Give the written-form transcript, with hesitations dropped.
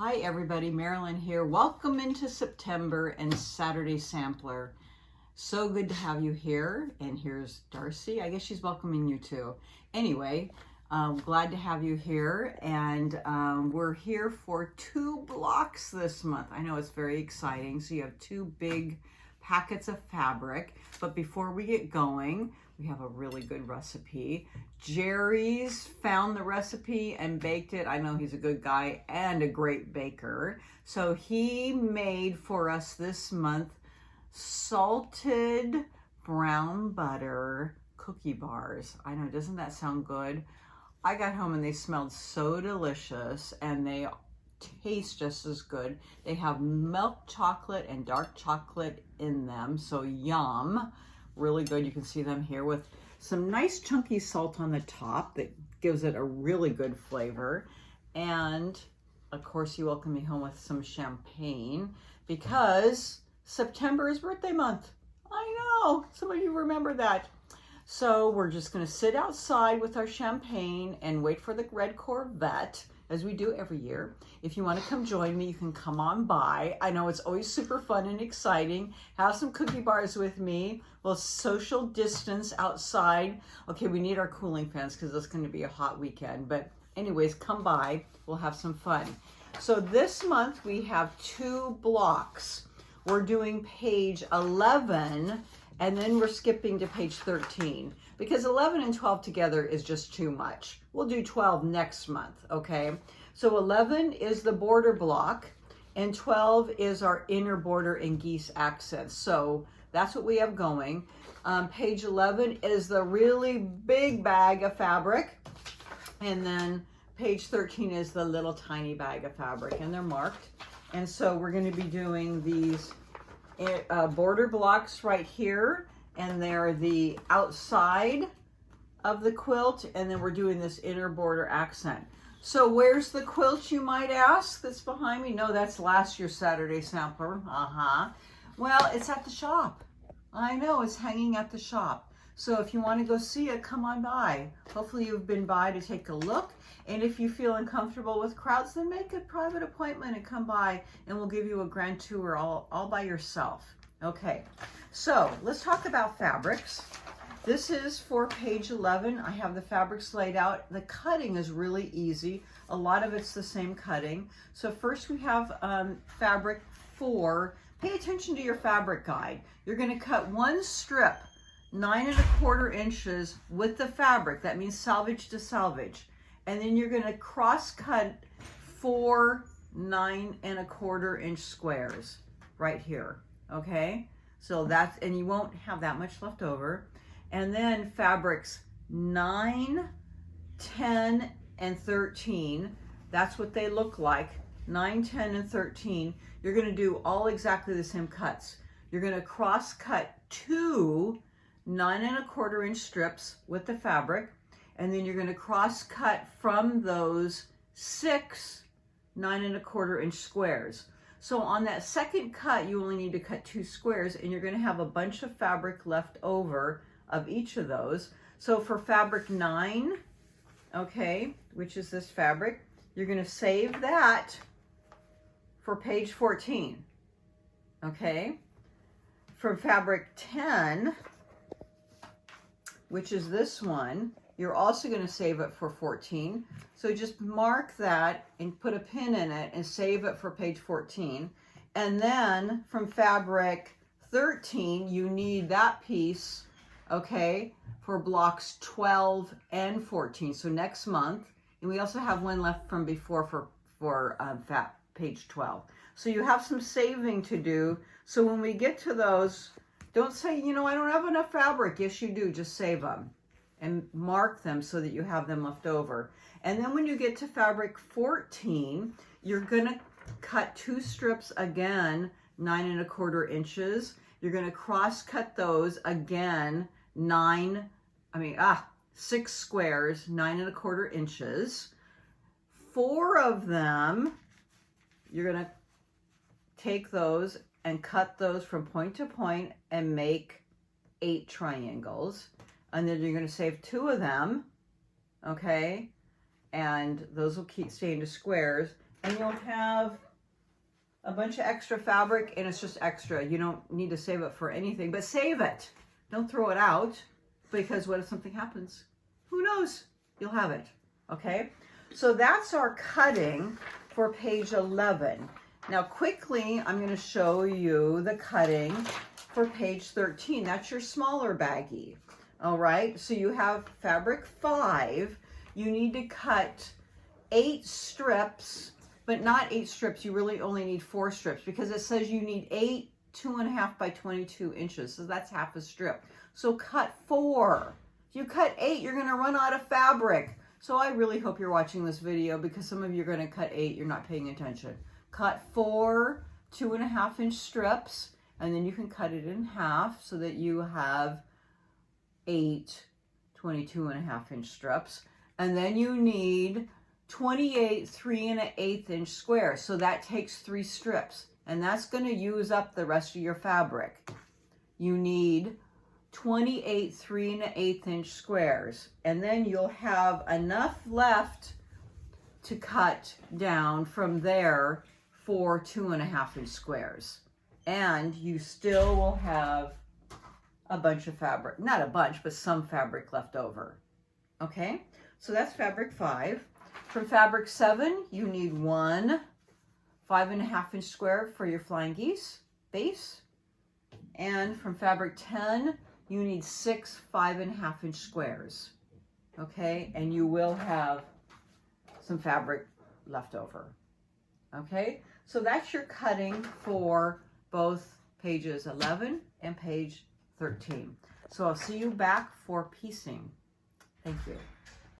Hi everybody, Marilyn here. Welcome into September and Saturday Sampler. So good to have you here. And here's Darcy. I guess she's welcoming you too. Anyway, glad to have you here. And we're here for 2 blocks this month. I know it's very exciting. So you have 2 big packets of fabric. But before we get going, we have a really good recipe. Jerry's found the recipe and baked it. I know he's a good guy and a great baker. So he made for us this month salted brown butter cookie bars. I know, doesn't that sound good? I got home and they smelled so delicious and they taste just as good. They have milk chocolate and dark chocolate in them, so yum. Really good. You can see them here with some nice chunky salt on the top that gives it a really good flavor. And of course you welcome me home with some champagne because September is birthday month. I know, some of you remember that. So we're just going to sit outside with our champagne and wait for the red Corvette, as we do every year. If you want to come join me, you can come on by. I know it's always super fun and exciting. Have some cookie bars with me. We'll social distance outside. Okay, we need our cooling fans because it's going to be a hot weekend. But anyways, come by. We'll have some fun. So this month we have 2 blocks. We're doing page 11 and then we're skipping to page 13 because 11 and 12 together is just too much. We'll do 12 next month, okay? So 11 is the border block and 12 is our inner border and geese accents. So that's what we have going. Page 11 is the really big bag of fabric. And then page 13 is the little tiny bag of fabric and they're marked. And so we're gonna be doing these border blocks right here, and they're the outside of the quilt, and then we're doing this inner border accent. So where's the quilt, you might ask, that's behind me? No, that's last year's Saturday Sampler. Well, it's at the shop. I know, it's hanging at the shop. So if you want to go see it, come on by. Hopefully you've been by to take a look. And if you feel uncomfortable with crowds, then make a private appointment and come by and we'll give you a grand tour all by yourself. Okay, so let's talk about fabrics. This is for page 11. I have the fabrics laid out. The cutting is really easy. A lot of it's the same cutting. So first we have fabric 4. Pay attention to your fabric guide. You're going to cut 1 strip 9 1/4 inches with the fabric. That means salvage to salvage. And then you're going to cross cut 4 9 1/4 inch squares right here. Okay, so that's, and you won't have that much left over. And then fabrics 9, 10, and 13. That's what they look like. 9, 10, and 13. You're going to do all exactly the same cuts. You're going to cross cut 2 9 1/4 inch strips with the fabric, and then you're going to cross cut from those 6 9 1/4 inch squares. So on that second cut, you only need to cut 2 squares, and you're going to have a bunch of fabric left over of each of those. So for fabric 9, okay, which is this fabric, you're going to save that for page 14. Okay, for fabric 10, which is this one, you're also going to save it for 14. So just mark that and put a pin in it and save it for page 14. And then from fabric 13, you need that piece, okay, for blocks 12 and 14. So next month, and we also have one left from before for page 12. So you have some saving to do. So when we get to those, don't say, you know, I don't have enough fabric. Yes, you do. Just save them and mark them so that you have them left over. And then when you get to fabric 14, you're going to cut 2 strips again, 9 1/4 inches. You're going to cross cut those again, 6 squares, 9 1/4 inches. 4 of them, you're going to take those and cut those from point to point and make 8 triangles. And then you're going to save 2 of them, okay? And those will stay into squares. and you'll have a bunch of extra fabric, and it's just extra. You don't need to save it for anything, but save it. Don't throw it out, because what if something happens? Who knows? You'll have it, okay? So that's our cutting for page 11. Now quickly, I'm going to show you the cutting for page 13. That's your smaller baggie, all right? So you have fabric 5. You need to cut 8 strips, but not 8 strips. You really only need 4 strips, because it says you need 8 2.5 by 22 inches. So that's half a strip. So cut 4. If you cut 8, you're going to run out of fabric. So I really hope you're watching this video, because some of you are going to cut 8. You're not paying attention. Cut 4 2.5-inch strips, and then you can cut it in half so that you have 8 22.5-inch strips. And then you need 28 3.1/8-inch squares. So that takes 3 strips, and that's going to use up the rest of your fabric. You need 28 3.1/8-inch squares, and then you'll have enough left to cut down from there for 2.5-inch squares. And you still will have a bunch of fabric, not a bunch, but some fabric left over. Okay, so that's fabric 5. From fabric 7, you need 1 5.5-inch square for your flying geese base. And from fabric 10, you need 6 5.5-inch squares. Okay, and you will have some fabric left over. Okay, so that's your cutting for both pages 11 and page 13. So I'll see you back for piecing. Thank you.